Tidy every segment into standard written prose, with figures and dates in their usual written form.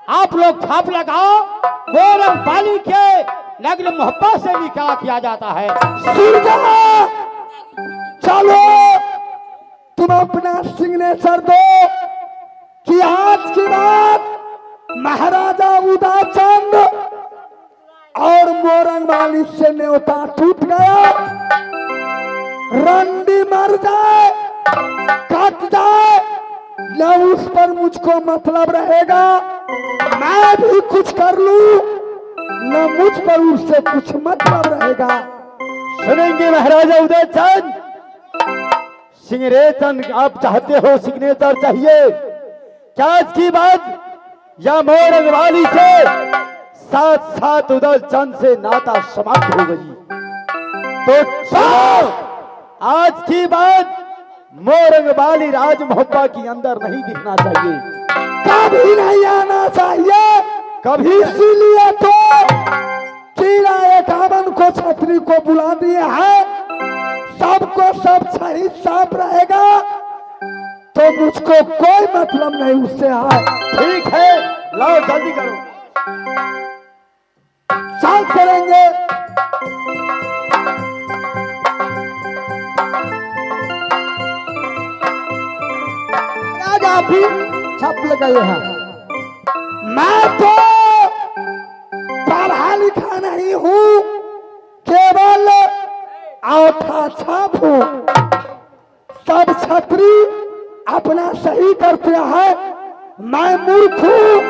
आप लोग छाप लगाओ, मोरंग बाली के नग्न मोहब्बत से निकाह किया जाता है। चलो तुम अपना सिग्नेचर दो कि आज की बात महाराजा उदाचंद और मोरंग वाली से न्योता टूट गया। रंडी मर जाए, कट जाए, न उस पर मुझको मतलब रहेगा। मैं भी कुछ कर लूं, न मुझ पर उससे कुछ मतलब रहेगा। सुनेंगे महाराजा उदयचंद, सिग्नेचर आप चाहते हो, सिग्नेचर चाहिए क्या? आज की बात या मोरंग वाली से साथ साथ उदयचंद से नाता समाप्त हो गई। तो चलो, आज की बात मोरंग वाली राज मोहब्बा की अंदर नहीं दिखना चाहिए, कभी नहीं आना चाहिए कभी। इसीलिए तो कीड़ा 51 को छतरी को बुला दिए हैं। सबको सब सही साफ रहेगा तो मुझको कोई मतलब नहीं उससे है। ठीक है, लाओ जल्दी करो। चल करेंगे। राजा भी छाप लगाए हैं। मैं तो पढ़ा लिखा नहीं हूँ, केवल औठा छाप हूँ। सब छतरी अपना सही करते हैं, मैं मूर्ख हूँ,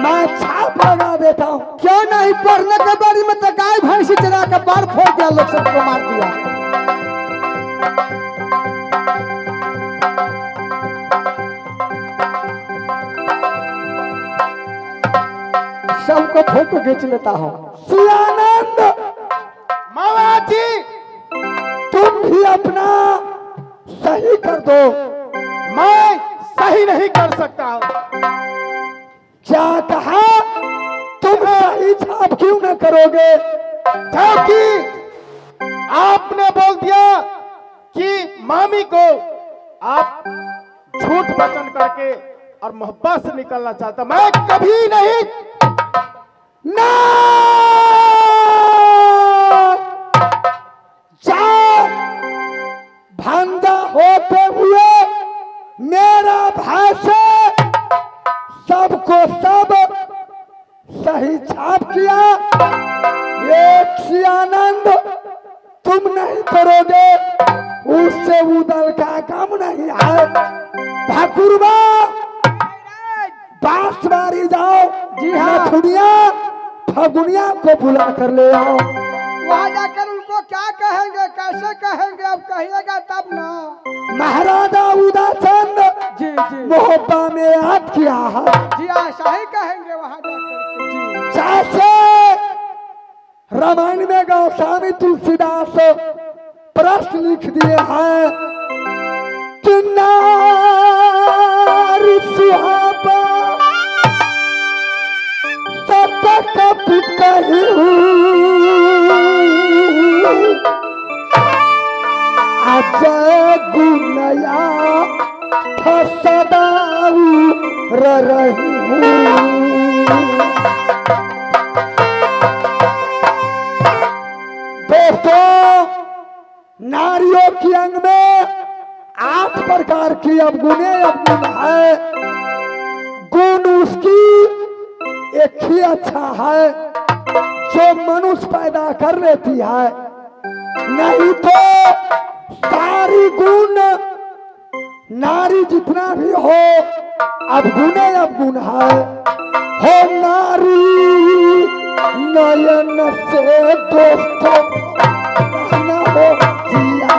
मैं छाप लगा देता हूँ। क्यों नहीं? पढ़ने के बारे में तो गाय भैंसी चला के बाल फोड़ दिया, लोग सबको मार दिया। सबको फोटो खींच लेता हूँ। शिवानंद मामा जी, तुम भी अपना सही कर दो। मैं सही नहीं कर सकता। क्या कहा? तुम सही छाप क्यों न करोगे? क्योंकि आपने बोल दिया कि मामी को आप झूठ वचन करके और मोहब्बत से निकलना चाहता। मैं कभी नहीं। ना जाओ, भंगा होते हुए मेरा भाषा सबको सब सही छाप किया। ये आनंद तुम नहीं करोगे, उससे उदल का काम नहीं है। ठाकुरबा बांस बारी जाओ। जी हाँ, फगुनिया को बुला कर ले आओ। वहाँ जाकर उनको क्या कहेंगे, कैसे कहेंगे? अब कहिएगा तब ना। महाराजा उदाचंद जी जी मोहब्बा में याद किया है। जी ऐसा ही कहेंगे वहाँ जाकर। जी जैसे रामायण में गोस्वामी तुलसीदास प्रश्न लिख दिए हैं कि नारी सुहाबा कभी कही अजय गुनया सदाऊ रही हूँ। दोस्तों, नारियों की अंग में 8 प्रकार की अवगुण है। गुण उसकी एक ही अच्छा है जो मनुष्य पैदा कर लेती है, नहीं तो सारी गुण नारी जितना भी हो अवगुण है। हो नारी नयन से दोस्तों न हो जिया,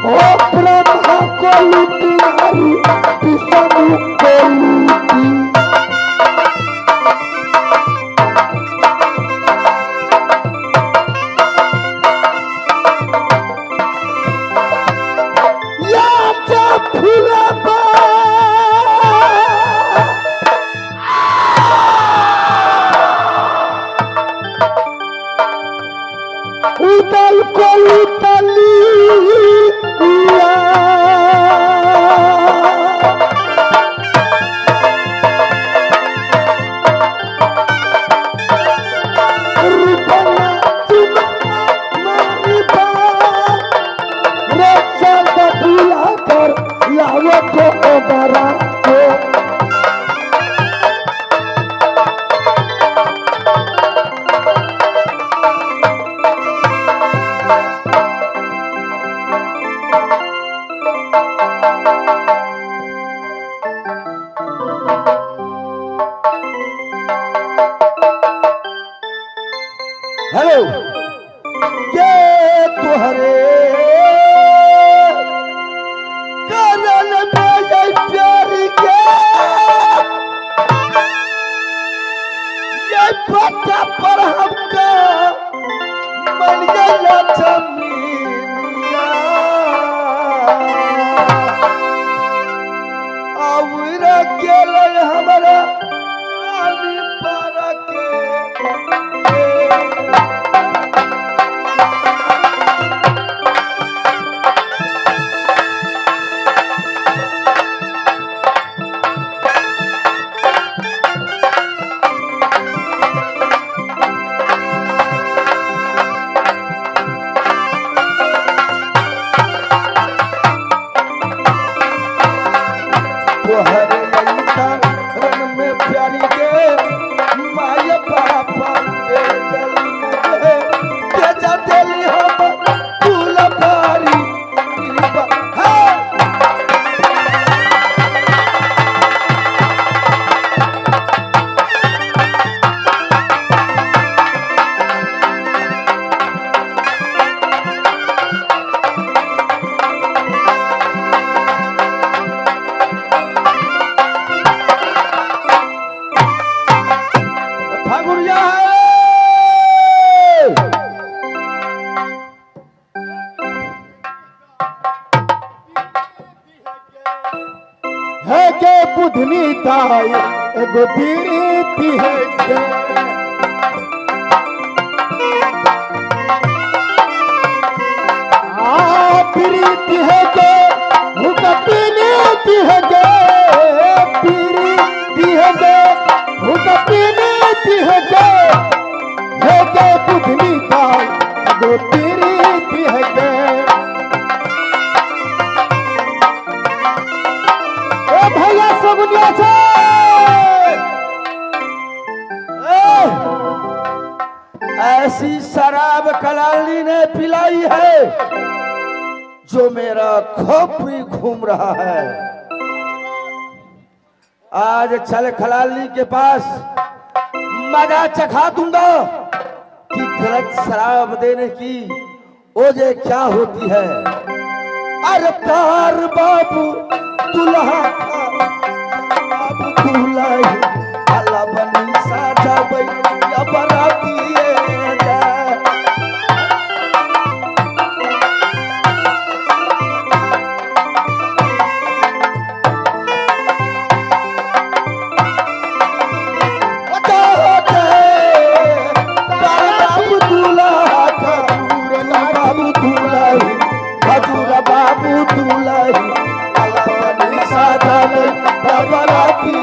ओ ब्रह्मा को लूटी नारी विष्णु को लूटी। के ओबरा के हेलो के तुहरे करन में ये प्यार के ये पत्ता पर हमका मन गया जमीनिया और गेल हमारा आनी पर के रन में प्यारी के माया पापा के जल के जा दिली हम फूल बारी फागुनिया है के बुधनी ताई एगो पीरीति है के पीरीति है के हुका पीरीति है के पीरीति है के हुका पीरीति है के बुधनी ताई एगो पीरीति है के भैया सगुनिया से ऐसी शराब कलाली ने पिलाई है जो मेरा खोपड़ी घूम रहा है। आज चल खलाली के पास मजा चखा दूंगा कि गलत शराब देने की वजह क्या होती है। अरे तार बाबू दुल्हा बाबू दुल्हा अल्लाह बनी साजा बई या बराती बाबू दुलाई अल्लाह बनी साजा बई या बराती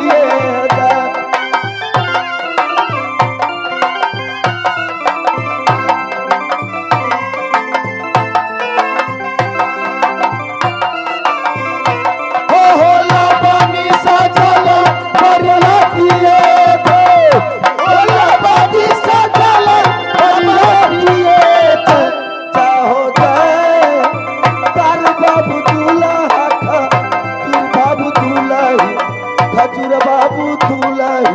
बाबू दुलाई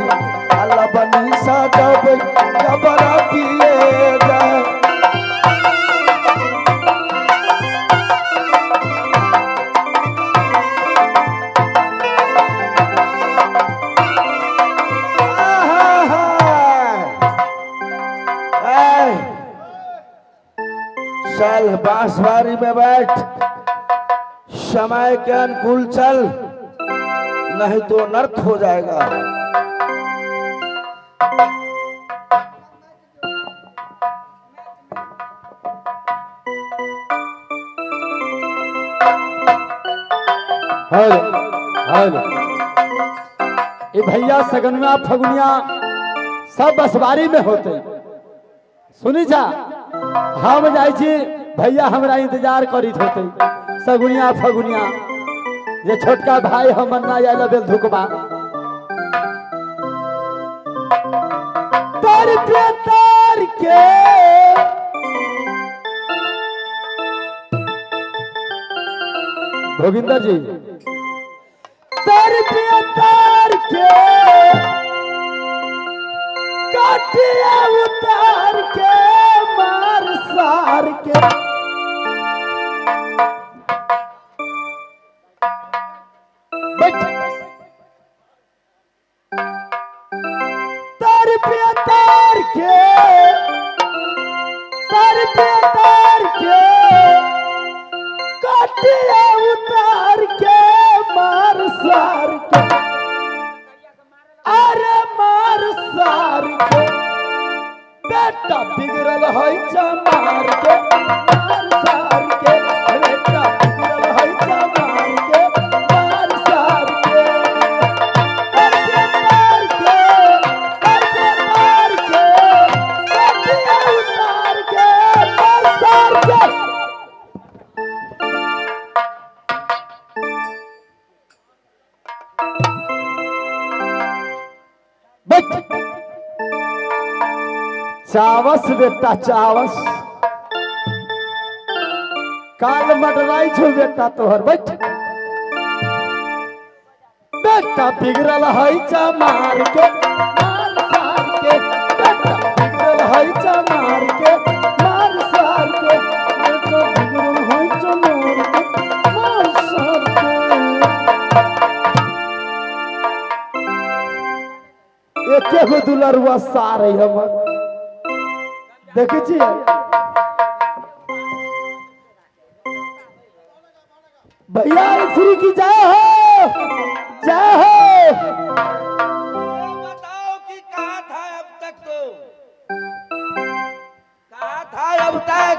अल्लाह बनी साजा बई या बराती चल बांसबारी में बैठ, समय के अनुकूल चल, नहीं तो नर्क हो जाएगा। हेलो हेलो, ये भैया सगनुआ फगुनिया सब बसवारी में होते। सुनी जा, हम जाई छी भैया हमरा इंतजार करित होते। सगुनिया फगुनिया ये छोटका भाई हमर ना आयल बेल धुकबा तार पे तार के भोगिंदर जी तार पे तार के काटिया उतार के मार सार के बैठ तार पे तार के काटिया उतार के मार सार के अरे मार सार के बेटा बिगड़ल है चमार के मार सार के बेटा बिगड़ल है चमार के मार सार के तार के काटिया उतार के मार सार के चावस बेटा चावस काल मडराई छो बेटा तोहर बैठ बेटा बिगड़ल है चमार के मार सार के बेटा बिगड़ल है चमार के मार सार के बेटा बिगड़ल है चमार के मार सार के एके गो दुलरुआ सार है हमर देखे छी भैया श्री की जय हो जय हो बताओ कि कहाँ था अब तक तो कहाँ था अब तक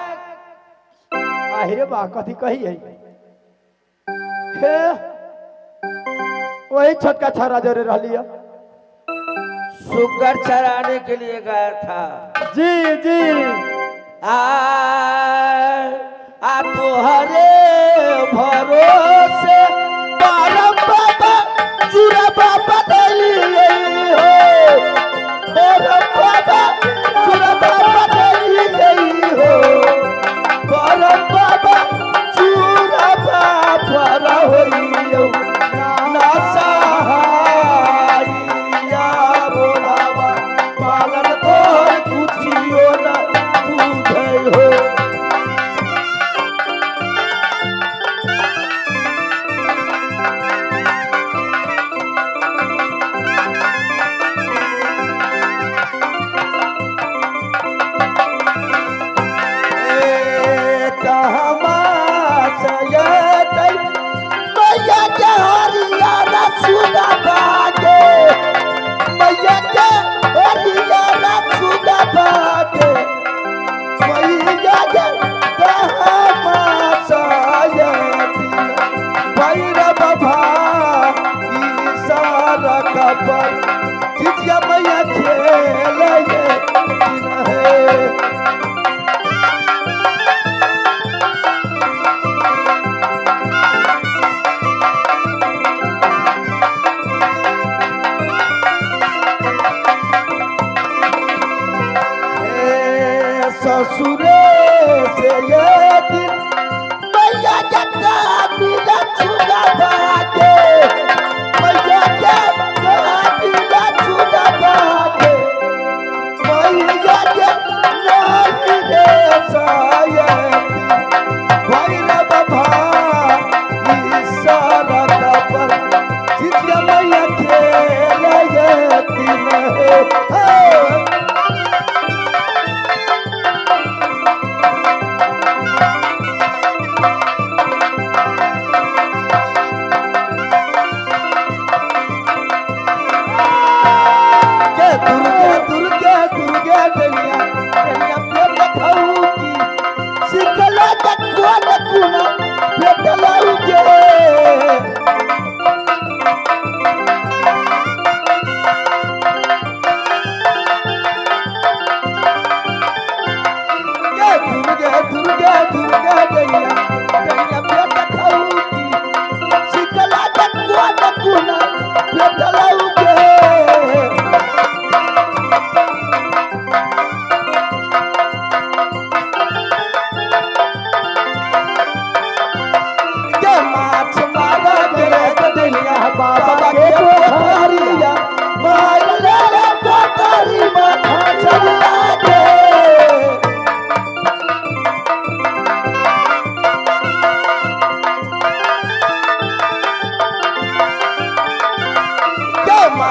आहिरे बा कथी कही है हे वही छोटका छारा जरे रहलिया सुगर चराने के लिए गया था जी जी आ तोहरे भरोसे बारम बाबा जुरा बाबा दली गई हो बारम बाबा जुरा बाबा दली गई हो बारम बाबा जुरा बाबा होई हो ना सहारिया बोलावा पालन तोर कुछियो ना बुझै हो मैया खेल ससुरे से ये दिन मैया जटा मिला छुड़ा बाटे मैया जटा मिला छुड़ा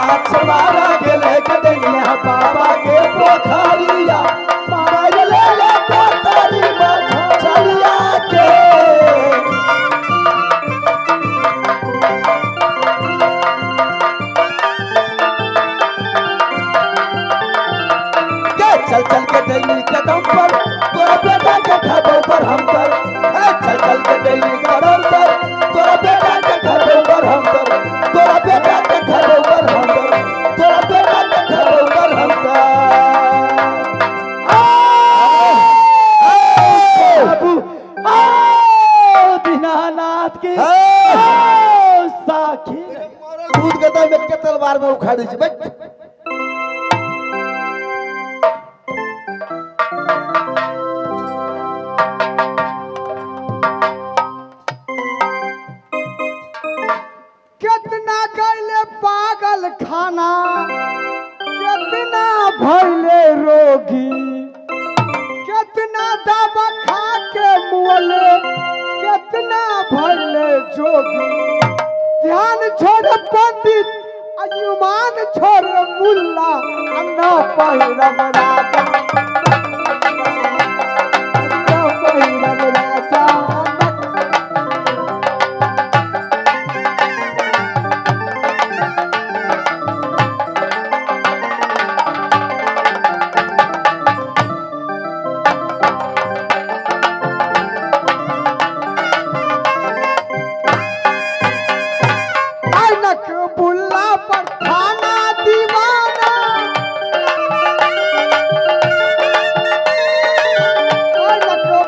माछ मारा गेले कदैया बाबा के पोखरिया मार ले ले कोतरी मछलिया के चल चल के दैनी कदम पर तोरा बेटा के खबर पर हम पर चल चल के दैनी कदम पर तोरा बेटा के खबर पर हम पर तोरा बेटा के खबर पर हम पर तोरा बेटा के खबर पर हम पर बाबू दीनानाथ के साखी दूध गदा में के तलवार में उखाड़ी छी बैठ कितना कैले पागल खाना, कितना भैले रोगी, कितना दवा खा के मुअले, कितना भैले जोगी। ध्यान छोड़ पंडित, अयुमान छोड़ मुल्ला, अन्ना पहिरब राजा, अन्ना पहिरब राजा। बुल्ला पर थाना दीवाना,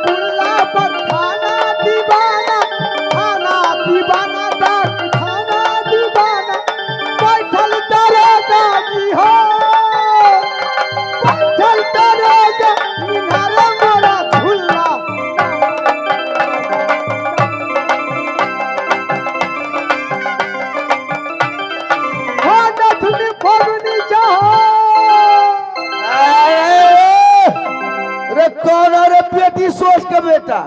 बुल्ला पर थाना दीवाना, थाना दीवाना डाक थाना दीवाना, बैठल दरोगा जी हो, बैठल दरोगा निहारे मोरा झुल्ला। रे कौन रे बेटी सोच के बेटा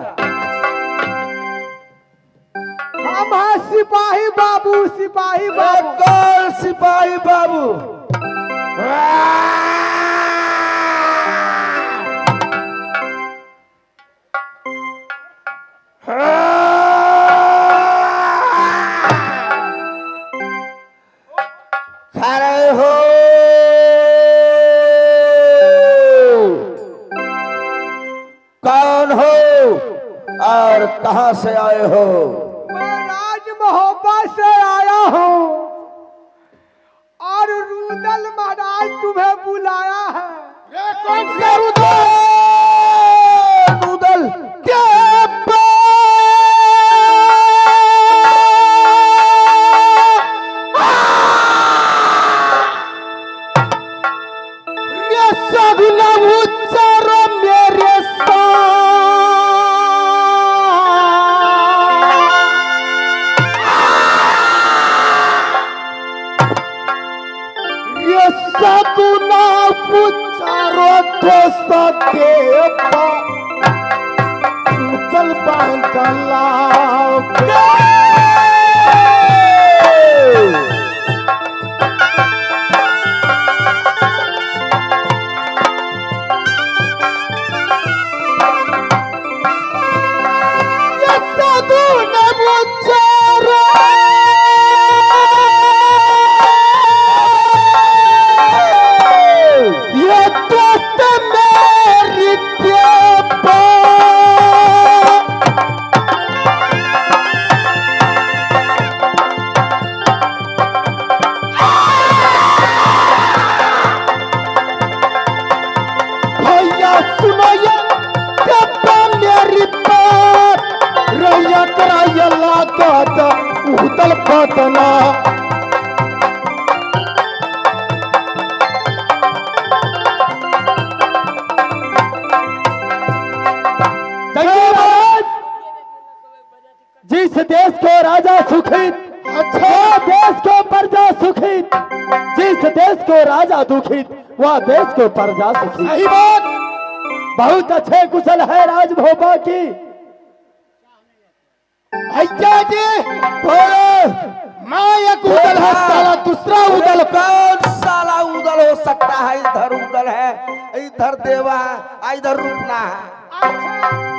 हम हैं सिपाही बाबू, सिपाही बाबू। कौन सिपाही बाबू खड़े हो कौन हो और कहां से आए हो मैं राज मोहब्बत से आया हूँ और रुदल महाराज तुम्हें बुलाया है। कौन से रुदल रुदल क्या सगुना पुचारो दोस्त के चल बांधला सगुना पुचारो उतल पटना जिस देश को राजा सुखित, अच्छा देश को प्रजा सुखित, जिस देश को राजा दुखित, वह देश को प्रजा सुखित। सही बात। बहुत अच्छे कुशल है राज भोपा की। भैया जी बोलो मैं ये कुशल है साला दूसरा उदल कौन साला उदल हो सकता है? इधर उदल है, इधर देवा है, इधर रुकना है। अच्छा